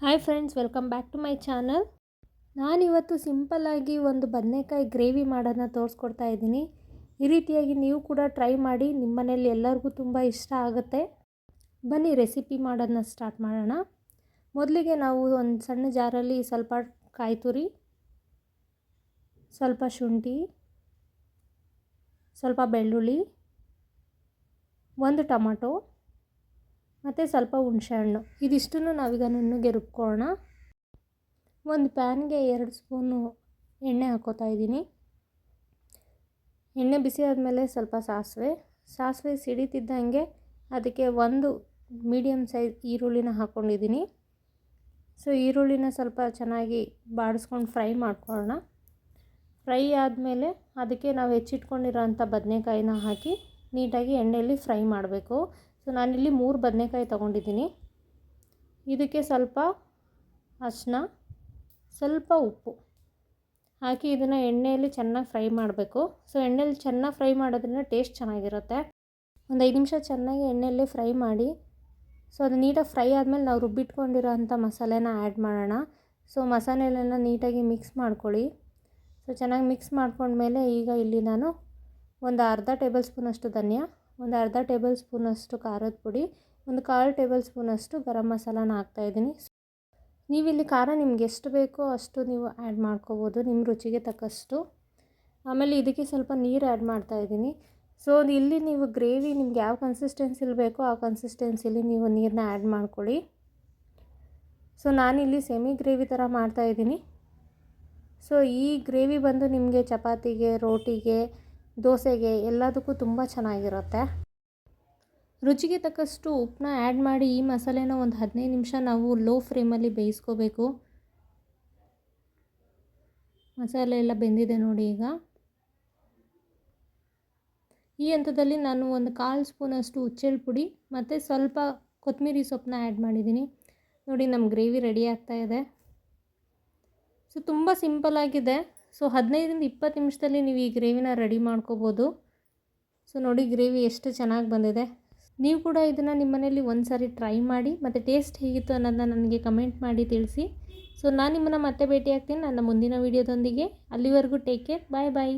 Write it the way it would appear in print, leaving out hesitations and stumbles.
Hi friends, welcome back to my channel. ನಾನಿವತ್ತು ಸಿಂಪಲ್ಲಾಗಿ ಒಂದು ಬದನೆಕಾಯಿ ಗ್ರೇವಿ ಮಾಡೋದನ್ನ ತೋರಿಸ್ಕೊಡ್ತಾ ಇದ್ದೀನಿ. ಈ ರೀತಿಯಾಗಿ ನೀವು ಕೂಡ ಟ್ರೈ ಮಾಡಿ, ನಿಮ್ಮ ಮನೇಲಿ ಎಲ್ಲರಿಗೂ ತುಂಬ ಇಷ್ಟ ಆಗುತ್ತೆ. ಬನ್ನಿ ರೆಸಿಪಿ ಮಾಡೋದನ್ನ ಸ್ಟಾರ್ಟ್ ಮಾಡೋಣ. ಮೊದಲಿಗೆ ನಾವು ಒಂದು ಸಣ್ಣ ಜಾರಲ್ಲಿ ಸ್ವಲ್ಪ ಕಾಯಿ ತುರಿ, ಸ್ವಲ್ಪ ಶುಂಠಿ, ಸ್ವಲ್ಪ ಬೆಳ್ಳುಳ್ಳಿ, ಒಂದು ಟೊಮಟೊ ಮತ್ತು ಸ್ವಲ್ಪ ಹುಣಸೆಹಣ್ಣು ಇದಿಷ್ಟನ್ನು ನಾವೀಗ ನುಣ್ಣಗೆ ರುಬ್ಕೊಳ್ಳೋಣ. ಒಂದು ಪ್ಯಾನ್ಗೆ 2 ಸ್ಪೂನು ಎಣ್ಣೆ ಹಾಕ್ಕೋತಾ ಇದ್ದೀನಿ. ಎಣ್ಣೆ ಬಿಸಿ ಆದಮೇಲೆ ಸ್ವಲ್ಪ ಸಾಸಿವೆ ಸಿಡಿತಿದ್ದಂಗೆ ಅದಕ್ಕೆ ಒಂದು ಮೀಡಿಯಮ್ ಸೈಜ್ ಈರುಳ್ಳಿನ ಹಾಕ್ಕೊಂಡಿದ್ದೀನಿ. ಸೊ ಈರುಳ್ಳಿನ ಸ್ವಲ್ಪ ಚೆನ್ನಾಗಿ ಬಾಡಿಸ್ಕೊಂಡು ಫ್ರೈ ಮಾಡ್ಕೊಳ್ಳೋಣ. ಫ್ರೈ ಆದಮೇಲೆ ಅದಕ್ಕೆ ನಾವು ಹೆಚ್ಚಿಟ್ಕೊಂಡಿರೋಂಥ ಬದನೆಕಾಯಿನ ಹಾಕಿ ನೀಟಾಗಿ ಎಣ್ಣೆಯಲ್ಲಿ ಫ್ರೈ ಮಾಡಬೇಕು. ಸೊ ನಾನಿಲ್ಲಿ 3 ಬದನೆಕಾಯಿ ತೊಗೊಂಡಿದ್ದೀನಿ. ಇದಕ್ಕೆ ಸ್ವಲ್ಪ ಅರಿಶಿನ, ಸ್ವಲ್ಪ ಉಪ್ಪು ಹಾಕಿ ಇದನ್ನು ಎಣ್ಣೆಯಲ್ಲಿ ಚೆನ್ನಾಗಿ ಫ್ರೈ ಮಾಡಬೇಕು. ಸೊ ಎಣ್ಣೆಯಲ್ಲಿ ಚೆನ್ನಾಗಿ ಫ್ರೈ ಮಾಡೋದ್ರಿಂದ ಟೇಸ್ಟ್ ಚೆನ್ನಾಗಿರುತ್ತೆ. ಒಂದು 5 ನಿಮಿಷ ಚೆನ್ನಾಗಿ ಎಣ್ಣೆಯಲ್ಲಿ ಫ್ರೈ ಮಾಡಿ. ಸೊ ಅದು ನೀಟಾಗಿ ಫ್ರೈ ಆದಮೇಲೆ ನಾವು ರುಬ್ಬಿಟ್ಕೊಂಡಿರೋ ಅಂಥ ಮಸಾಲೆನ ಆ್ಯಡ್ ಮಾಡೋಣ. ಸೊ ಮಸಾಲೆನೆಲ್ಲ ನೀಟಾಗಿ ಮಿಕ್ಸ್ ಮಾಡ್ಕೊಳ್ಳಿ. ಸೊ ಚೆನ್ನಾಗಿ ಮಿಕ್ಸ್ ಮಾಡ್ಕೊಂಡ್ಮೇಲೆ ಈಗ ಇಲ್ಲಿ ನಾನು ಒಂದು ಅರ್ಧ ಟೇಬಲ್ ಸ್ಪೂನಷ್ಟು ಧನಿಯಾ, ಒಂದು ಅರ್ಧ ಟೇಬಲ್ ಸ್ಪೂನಷ್ಟು ಖಾರದ ಪುಡಿ, ಒಂದು 1/4 ಟೇಬಲ್ ಸ್ಪೂನಷ್ಟು ಗರಂ ಮಸಾಲಾನ ಹಾಕ್ತಾಯಿದ್ದೀನಿ. ನೀವಿಲ್ಲಿ ಖಾರ ನಿಮ್ಗೆ ಎಷ್ಟು ಬೇಕೋ ಅಷ್ಟು ನೀವು ಆ್ಯಡ್ ಮಾಡ್ಕೋಬೋದು, ನಿಮ್ಮ ರುಚಿಗೆ ತಕ್ಕಷ್ಟು. ಆಮೇಲೆ ಇದಕ್ಕೆ ಸ್ವಲ್ಪ ನೀರು ಆ್ಯಡ್ ಮಾಡ್ತಾಯಿದ್ದೀನಿ. ಸೊ ಇಲ್ಲಿ ನೀವು ಗ್ರೇವಿ ನಿಮ್ಗೆ ಯಾವ ಕನ್ಸಿಸ್ಟೆನ್ಸಿಲಿ ಬೇಕೋ ಆ ಕನ್ಸಿಸ್ಟೆನ್ಸಿಲಿ ನೀವು ನೀರನ್ನ ಆ್ಯಡ್ ಮಾಡ್ಕೊಳ್ಳಿ. ಸೊ ನಾನಿಲ್ಲಿ ಸೆಮಿ ಗ್ರೇವಿ ಥರ ಮಾಡ್ತಾಯಿದ್ದೀನಿ. ಸೊ ಈ ಗ್ರೇವಿ ಬಂದು ನಿಮಗೆ ಚಪಾತಿಗೆ, ರೋಟಿಗೆ, ದೋಸೆಗೆ ಎಲ್ಲದಕ್ಕೂ ತುಂಬ ಚೆನ್ನಾಗಿರುತ್ತೆ. ರುಚಿಗೆ ತಕ್ಕಷ್ಟು ಉಪ್ಪನ್ನ ಆ್ಯಡ್ ಮಾಡಿ ಈ ಮಸಾಲೆನ ಒಂದು 15 ನಿಮಿಷ ನಾವು ಲೋ ಫ್ಲೇಮಲ್ಲಿ ಬೇಯಿಸ್ಕೋಬೇಕು. ಮಸಾಲೆ ಎಲ್ಲ ಬೆಂದಿದೆ ನೋಡಿ. ಈಗ ಈ ಹಂತದಲ್ಲಿ ನಾನು ಒಂದು 1/4 ಸ್ಪೂನಷ್ಟು ಹುಚ್ಚೆಳ್ಳು ಪುಡಿ ಮತ್ತು ಸ್ವಲ್ಪ ಕೊತ್ತಂಬರಿ ಸೊಪ್ಪನ್ನ ಆ್ಯಡ್ ಮಾಡಿದ್ದೀನಿ. ನೋಡಿ ನಮ್ಮ ಗ್ರೇವಿ ರೆಡಿ ಆಗ್ತಾಯಿದೆ. ಸೊ ತುಂಬ ಸಿಂಪಲ್ಲಾಗಿದೆ. ಸೊ 15ರಿಂದ 20 ನಿಮಿಷದಲ್ಲಿ ನೀವು ಈ ಗ್ರೇವಿನ ರೆಡಿ ಮಾಡ್ಕೋಬೋದು. ಸೊ ನೋಡಿ ಗ್ರೇವಿ ಎಷ್ಟು ಚೆನ್ನಾಗಿ ಬಂದಿದೆ. ನೀವು ಕೂಡ ಇದನ್ನು ನಿಮ್ಮ ಮನೇಲಿ ಒಂದು ಸಾರಿ ಟ್ರೈ ಮಾಡಿ ಮತ್ತು ಟೇಸ್ಟ್ ಹೇಗಿತ್ತು ಅನ್ನೋದನ್ನ ನನಗೆ ಕಮೆಂಟ್ ಮಾಡಿ ತಿಳಿಸಿ. ಸೊ ನಾನು ನಿಮ್ಮನ್ನು ಮತ್ತೆ ಭೇಟಿ ಆಗ್ತೀನಿ ನನ್ನ ಮುಂದಿನ ವೀಡಿಯೋದೊಂದಿಗೆ. ಅಲ್ಲಿವರೆಗೂ ಟೇಕ್ ಕೇರ್, ಬಾಯ್ ಬಾಯ್.